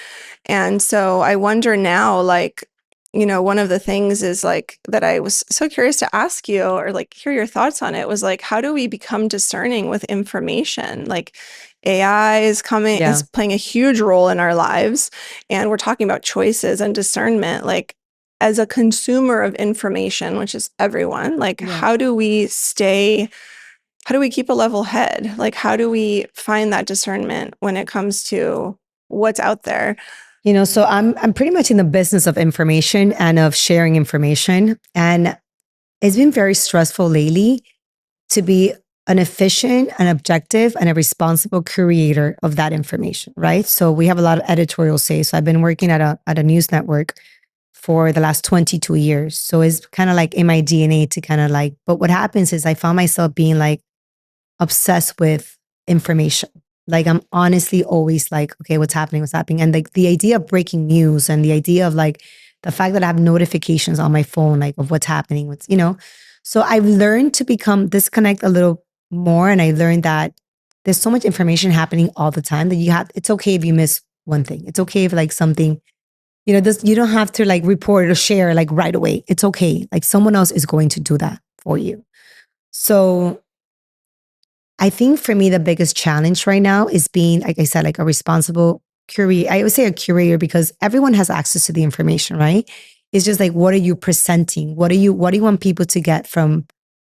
And so I wonder now, like, one of the things is like that I was so curious to ask you or like hear your thoughts on it was like, how do we become discerning with information? Like AI is playing a huge role in our lives, and we're talking about choices and discernment. Like as a consumer of information, which is everyone, like how do we keep a level head? Like how do we find that discernment when it comes to what's out there? So I'm pretty much in the business of information and of sharing information. And it's been very stressful lately to be an efficient, an objective, and a responsible creator of that information, right? So we have a lot of editorial say. So I've been working at a news network for the last 22 years. So it's kind of like in my DNA to kind of like, but what happens is I found myself being like obsessed with information. Like I'm honestly always like, okay, what's happening? And like the idea of breaking news and the idea of like the fact that I have notifications on my phone, like of what's happening, so I've learned to disconnect a little more. And I learned that there's so much information happening all the time that it's okay if you miss one thing. It's okay if like something, you don't have to like report or share like right away. It's okay. Like someone else is going to do that for you. So I think for me, the biggest challenge right now is being, like I said, like a responsible curator. I would say a curator because everyone has access to the information, right? It's just like, what are you presenting? What do you want people to get from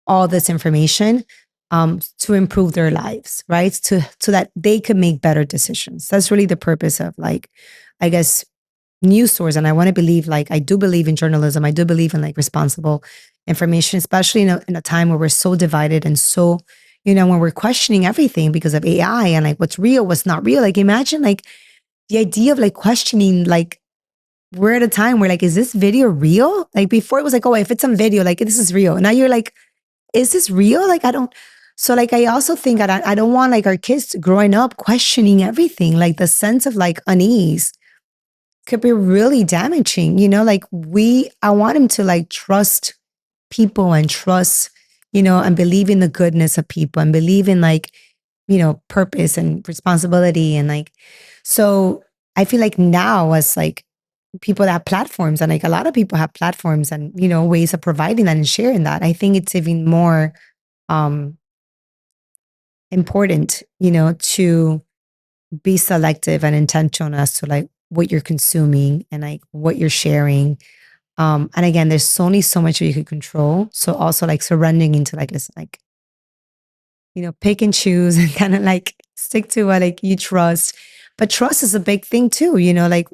all this information to improve their lives, right? So that they can make better decisions. That's really the purpose of like, I guess, news source. And I want to believe, like, I do believe in journalism. I do believe in like responsible information, especially in a time where we're so divided and so, when we're questioning everything because of AI and like what's real, what's not real. Like imagine like the idea of like questioning, like we're at a time where like, is this video real? Like before it was like, oh, if it's on video, like this is real. Now you're like, is this real? Like so like I also think I don't want like our kids growing up questioning everything. Like the sense of like unease could be really damaging, like I want them to like trust people and trust, and believe in the goodness of people and believe in like, purpose and responsibility. And like, so I feel like now as like people that have platforms and like a lot of people have platforms and, ways of providing that and sharing that, I think it's even more important, to be selective and intentional as to like what you're consuming and like what you're sharing. And again, there's only so much that you can control. So also like surrendering into like, listen, like, pick and choose and kind of like stick to what like you trust. But trust is a big thing too, like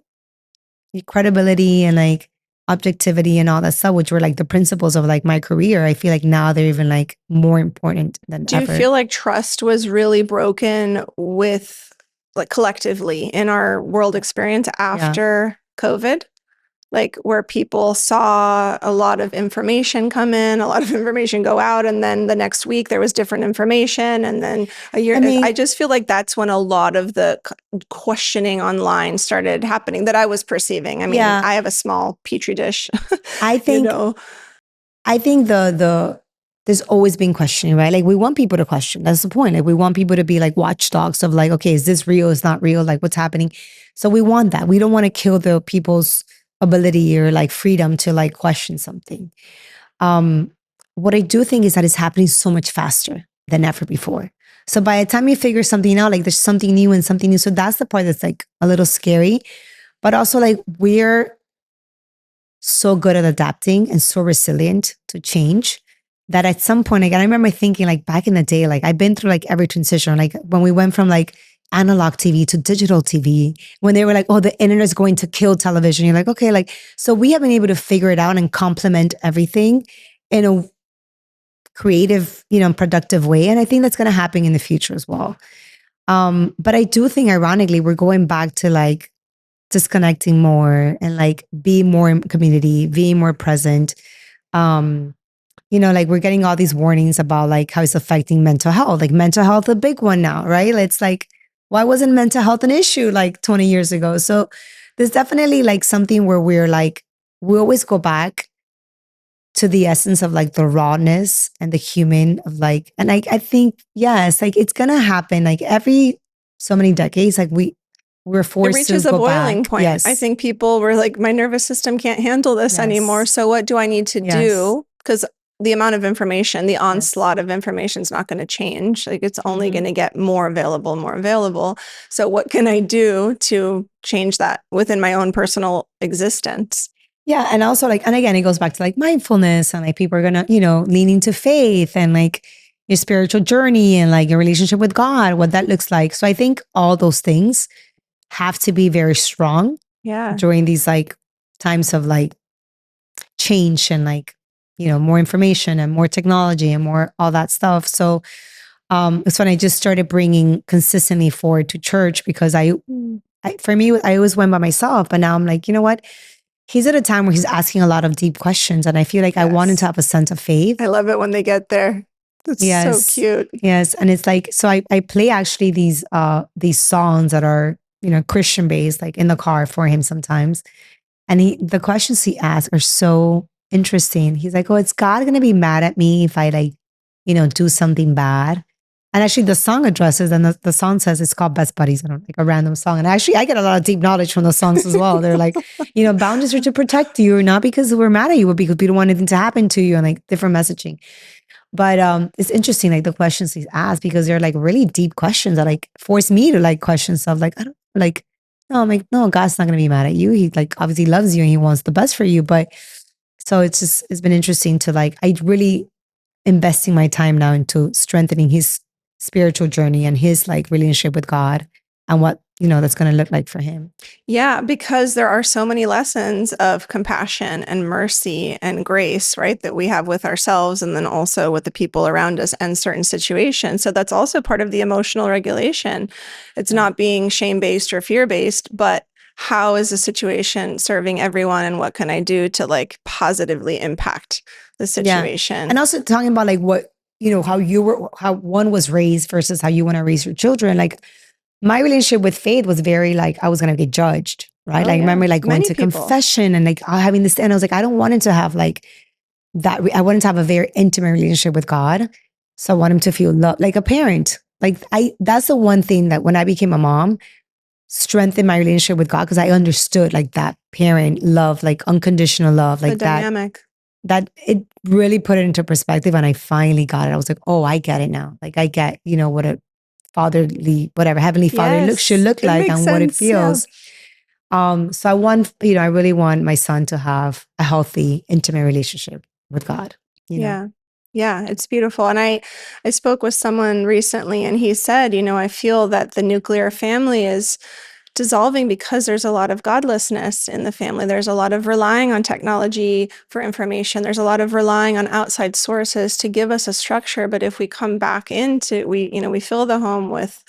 credibility and like objectivity and all that stuff, which were like the principles of like my career. I feel like now they're even like more important than ever. Do you feel like trust was really broken with like collectively in our world experience after COVID? like where people saw a lot of information come in, a lot of information go out, and then the next week there was different information, and then a year. I just feel like that's when a lot of the questioning online started happening that I was perceiving. I mean, I have a small petri dish. I think, I think there's always been questioning, right? Like we want people to question. That's the point. Like we want people to be like watchdogs of like, okay, is this real? Is not real? Like what's happening? So we want that. We don't want to kill the people's ability or like freedom to like question something. What I do think is that it's happening so much faster than ever before. So by the time you figure something out, like there's something new and something new. So that's the part that's like a little scary, but also like we're so good at adapting and so resilient to change that at some point, like, I remember thinking like back in the day, like I've been through like every transition, like when we went from like analog TV to digital TV, when they were like, oh, the internet is going to kill television. You're like, okay, like, so we have been able to figure it out and complement everything in a creative, productive way. And I think that's going to happen in the future as well. But I do think ironically, we're going back to like disconnecting more and like be more in community, being more present. Like we're getting all these warnings about like how it's affecting mental health, like mental health, a big one now, right? It's like, why wasn't mental health an issue like 20 years ago? So there's definitely like something where we're like, we always go back to the essence of like the rawness and the human of like, and I think, yes, like it's going to happen like every so many decades, like we're forced it reaches to a go boiling back. point. Yes. I think people were like, my nervous system can't handle this anymore. So what do I need to do? Because the amount of information, the onslaught of information is not going to change. Like it's only going to get more available, more available. So what can I do to change that within my own personal existence? Yeah. And also like, and again, it goes back to like mindfulness and like people are going to, lean into faith and like your spiritual journey and like your relationship with God, what that looks like. So I think all those things have to be very strong during these like times of like change and like, more information and more technology and more all that stuff. So it's when I just started bringing consistently forward to church because for me, I always went by myself, but now I'm like, you know what? He's at a time where he's asking a lot of deep questions. And I feel like I wanted to have a sense of faith. I love it when they get there. It's so cute. Yes. And it's like, so I play actually these songs that are, Christian based, like in the car for him sometimes. And the questions he asks are so interesting. He's like, oh, is God going to be mad at me if I like, do something bad? And actually the song addresses, and the song says it's called Best Buddies. I don't like a random song. And actually I get a lot of deep knowledge from those songs as well. They're like, boundaries are to protect you, not because we're mad at you, but because we don't want anything to happen to you, and like different messaging. But it's interesting, like the questions he's asked, because they're like really deep questions that like force me to like question stuff. Like, I don't like, no, I'm like, no, God's not going to be mad at you. He like obviously loves you and he wants the best for you. But so it's been interesting to like, I really investing my time now into strengthening his spiritual journey and his like relationship with God and what, that's going to look like for him. Yeah, because there are so many lessons of compassion and mercy and grace, right, that we have with ourselves and then also with the people around us and certain situations. So that's also part of the emotional regulation. It's not being shame-based or fear-based, but how is the situation serving everyone and what can I do to like positively impact the situation? Yeah. And also talking about like what, how one was raised versus how you want to raise your children. Like my relationship with faith was very like, I was going to get judged, right? I remember like going to confession and like having this, and I was like, I don't want him to have like that. I wanted to have a very intimate relationship with God. So I want him to feel love, like a parent. Like that's the one thing that when I became a mom, strengthened my relationship with God, because I understood like that parent love, like unconditional love, like the dynamic. That it really put it into perspective. And I finally got it. I was like, oh, I get it now. Like I get, what a fatherly, whatever, heavenly father should look like and what it feels. So I really want my son to have a healthy, intimate relationship with God. Yeah, it's beautiful. And I spoke with someone recently and he said, I feel that the nuclear family is dissolving because there's a lot of godlessness in the family. There's a lot of relying on technology for information. There's a lot of relying on outside sources to give us a structure. But if we come back into, we fill the home with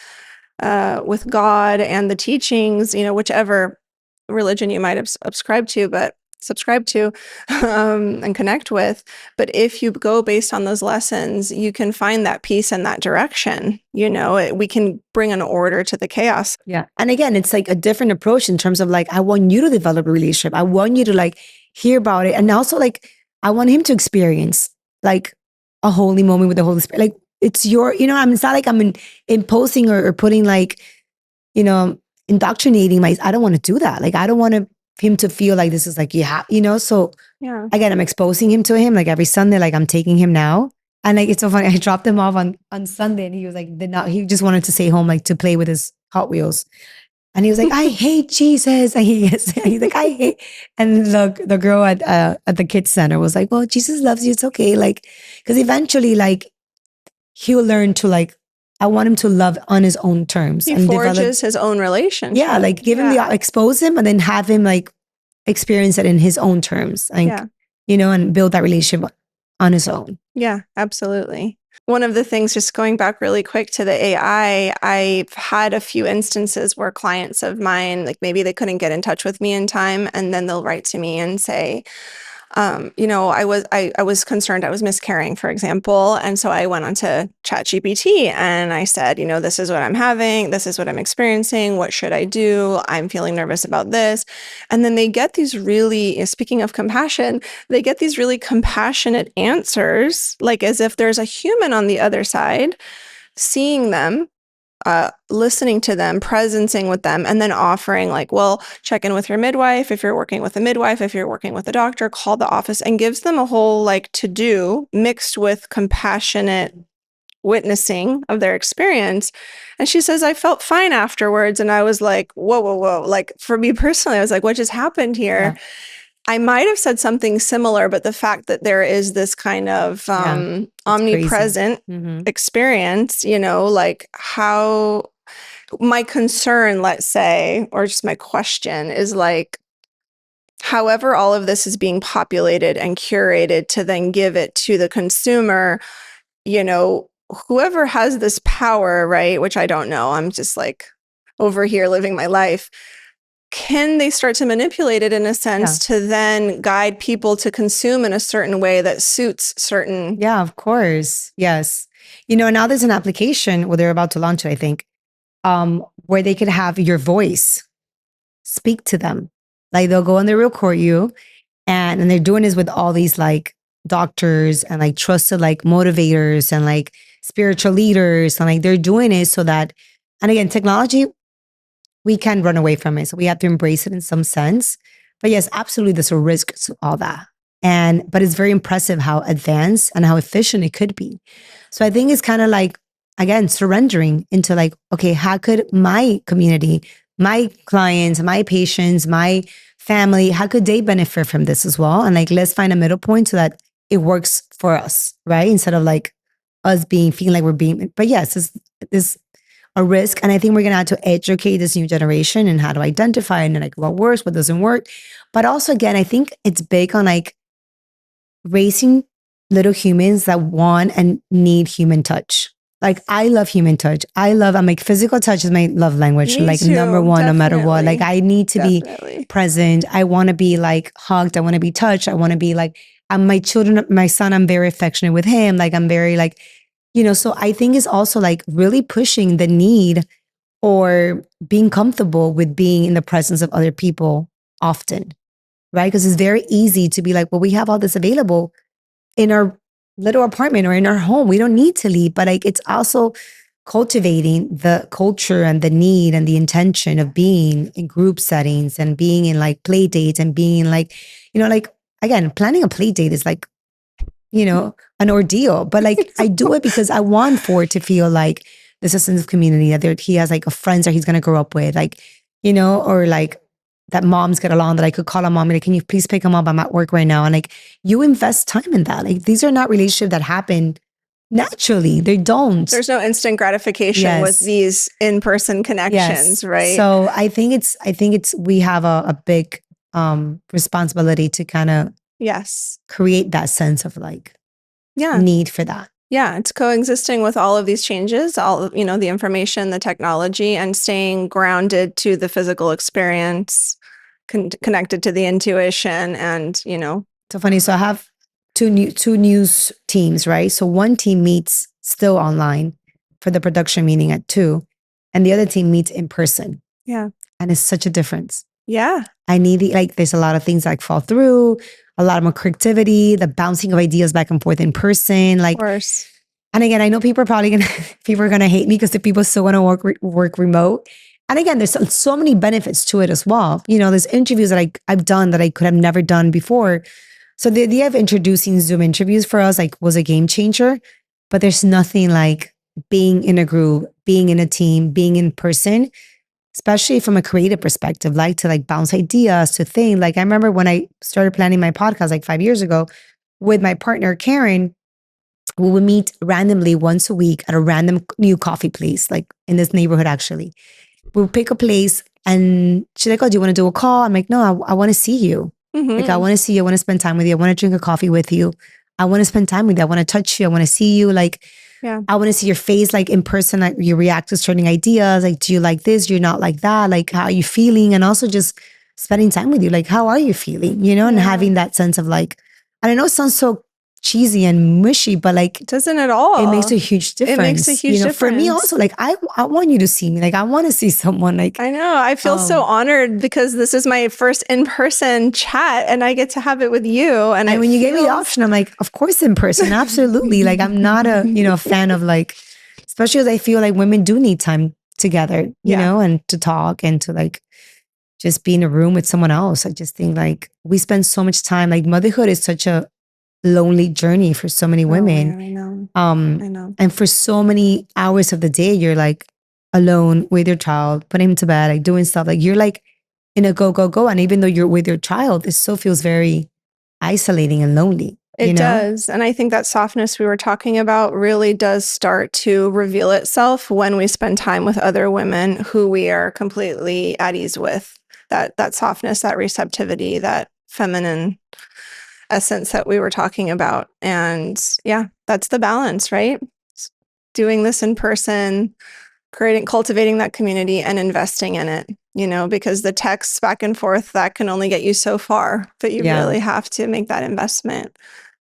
God and the teachings, whichever religion you might have subscribed to, but subscribe to and connect with. But if you go based on those lessons, you can find that peace and that direction. We can bring an order to the chaos. Yeah. And again, it's like a different approach in terms of like, I want you to develop a relationship. I want you to like hear about it. And also like, I want him to experience like a holy moment with the Holy Spirit. Like it's your, it's not like I'm imposing or putting like, indoctrinating I don't want to do that. Like, I don't want him to feel like this is like, so Yeah. again, I'm exposing him to him like every Sunday, like I'm taking him now. And like, it's so funny. I dropped him off on Sunday and he was like, he just wanted to stay home, like to play with his Hot Wheels. And he was like, I hate Jesus. And he's like, I hate. And the girl at the kids center was like, well, Jesus loves you. It's okay. Like, because eventually like he'll learn to like, I want him to love on his own terms. He and forges his own relationship. Yeah. Like give him expose him and then have him like experience it in his own terms. Like, and build that relationship on his own. Yeah, absolutely. One of the things, just going back really quick to the AI, I've had a few instances where clients of mine, like maybe they couldn't get in touch with me in time, and then they'll write to me and say, I was concerned I was miscarrying, for example. And so I went onto ChatGPT and I said, this is what I'm having. This is what I'm experiencing. What should I do? I'm feeling nervous about this. And then they get these really, speaking of compassion, they get these really compassionate answers, like as if there's a human on the other side, seeing them, listening to them, presencing with them, and then offering like, well, check in with your midwife. If you're working with a midwife, if you're working with a doctor, call the office, and gives them a whole like to do mixed with compassionate witnessing of their experience. And she says, I felt fine afterwards. And I was like, whoa. Like for me personally, I was like, what just happened here? Yeah. I might have said something similar, but the fact that there is this kind of omnipresent experience, like how my concern, let's say, or just my question is like, however all of this is being populated and curated to then give it to the consumer, whoever has this power, right, which I don't know, I'm just like over here living my life. Can they start to manipulate it in a sense to then guide people to consume in a certain way that suits certain? Yeah, of course. Yes. Now there's an application, they're about to launch it, I think, where they could have your voice speak to them. Like they'll go and they record you and they're doing this with all these like doctors and like trusted like motivators and like spiritual leaders. And like they're doing it so that, and again, technology, we can run away from it. So we have to embrace it in some sense. But yes, absolutely, there's a risk to all that. But it's very impressive how advanced and how efficient it could be. So I think it's kind of like, again, surrendering into like, okay, how could my community, my clients, my patients, my family, how could they benefit from this as well? And like, let's find a middle point so that it works for us, right? Instead of like us feeling like we're being, but yes, this a risk. And I think we're going to have to educate this new generation and how to identify and like what works, what doesn't work. But also, again, I think it's big on like raising little humans that want and need human touch. Like I love human touch. I'm like physical touch is my love language. Me like too, number one, definitely. No matter what. Like I need to be present. I want to be like hugged. I want to be touched. I want to be like, my children, my son, I'm very affectionate with him. Like I'm very like, so I think it's also like really pushing the need or being comfortable with being in the presence of other people often, right? Because it's very easy to be like, well, we have all this available in our little apartment or in our home. We don't need to leave. But like, it's also cultivating the culture and the need and the intention of being in group settings and being in like play dates and being in like, like again, planning a play date is like, an ordeal. But like, I do it because I want Ford to feel like there's a sense of community, that he has like a friends that he's going to grow up with, like, or like that moms get along, that I could call a mom and like, can you please pick him up? I'm at work right now. And like, you invest time in that. Like, these are not relationships that happen naturally. They don't. There's no instant gratification with these in-person connections, right? So I think we have a big responsibility to kind of create that sense of like need for that. Yeah, it's coexisting with all of these changes, all the information, the technology, and staying grounded to the physical experience, connected to the intuition and, So funny. So I have two news teams, right? So one team meets still online for the production meeting at 2, and the other team meets in person. Yeah. And it's such a difference. Yeah. I need there's a lot of things that fall through, a lot more creativity, the bouncing of ideas back and forth in person. Of course. And again, I know people are gonna hate me because the people still want to work remote. And again, there's so many benefits to it as well. There's interviews that I've done that I could have never done before. So the idea of introducing Zoom interviews for us was a game changer. But there's nothing like being in a group, being in a team, being in person, especially from a creative perspective, to bounce ideas, to think. I remember when I started planning my podcast 5 years ago with my partner Karen, we would meet randomly once a week at a random new coffee place, in this neighborhood actually. We'll pick a place and she's like, "Oh, do you want to do a call?" I'm like, "No, I want to see you. Mm-hmm. I want to see you. I want to spend time with you. I want to drink a coffee with you. I want to spend time with you. I want to touch you. I want to see you. Yeah. I want to see your face, in person, you react to certain ideas. Do you like this? Do you not like that? How are you feeling?" And also just spending time with you. How are you feeling? And having that sense of and I know it sounds so cheesy and mushy, but it doesn't at all. It makes a huge difference. It makes a huge difference. For me also, I want you to see me. I want to see someone. I know. I feel so honored because this is my first in-person chat and I get to have it with you. And when you gave me the option, I'm like, of course in person, absolutely. I'm not a fan of especially as I feel women do need time together, you know, and to talk and to just be in a room with someone else. I just think we spend so much time. Motherhood is such a lonely journey for so many women. I know. I know. And for so many hours of the day, you're alone with your child, putting him to bed, doing stuff. You're in a go, go, go. And even though you're with your child, it still feels very isolating and lonely. It does. And I think that softness we were talking about really does start to reveal itself when we spend time with other women who we are completely at ease with. That softness, that receptivity, that feminine essence that we were talking about. And yeah, that's the balance, right? Doing this in person, cultivating that community and investing in it, because the texts back and forth, that can only get you so far, but you really have to make that investment.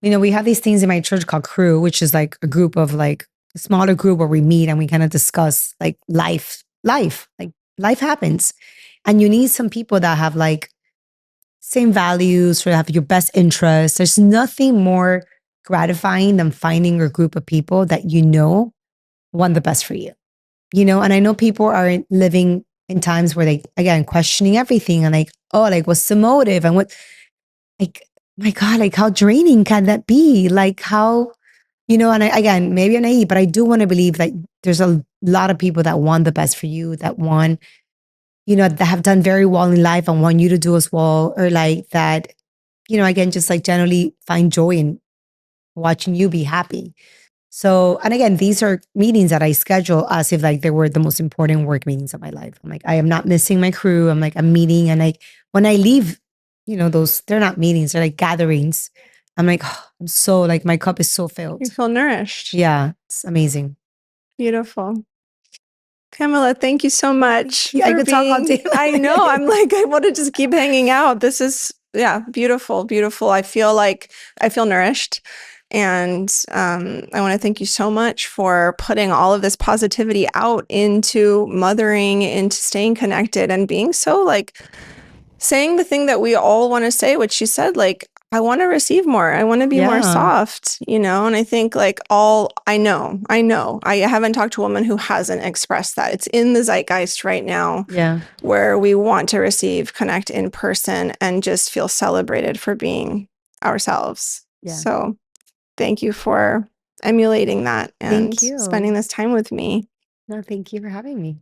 We have these things in my church called Crew, which is a group of a smaller group where we meet and we kind of discuss life happens. And you need some people that have same values or have your best interests. There's nothing more gratifying than finding a group of people that want the best for you. And I know people are living in times where they, again, questioning everything and what's the motive and what, my God, how draining can that be? How, and again, maybe I'm naive, but I do want to believe that there's a lot of people that want the best for you, that want, that have done very well in life and want you to do as well, or that, again, just generally find joy in watching you be happy. So, and again, these are meetings that I schedule as if they were the most important work meetings of my life. I'm I am not missing my crew. I'm meeting. And when I leave, those, they're not meetings, they're gatherings. I'm oh, I'm so my cup is so filled. You feel nourished. Yeah, it's amazing. Beautiful. Pamela, thank you so much. I could talk all day. I know. I'm I want to just keep hanging out. This is, beautiful, beautiful. I feel nourished. And I want to thank you so much for putting all of this positivity out into mothering, into staying connected and being so saying the thing that we all want to say, which you said, I want to receive more. I want to be more soft, and I think I know, I haven't talked to a woman who hasn't expressed that. It's in the zeitgeist right now, where we want to receive, connect in person and just feel celebrated for being ourselves. So thank you for emulating that and spending this time with me. No, thank you for having me.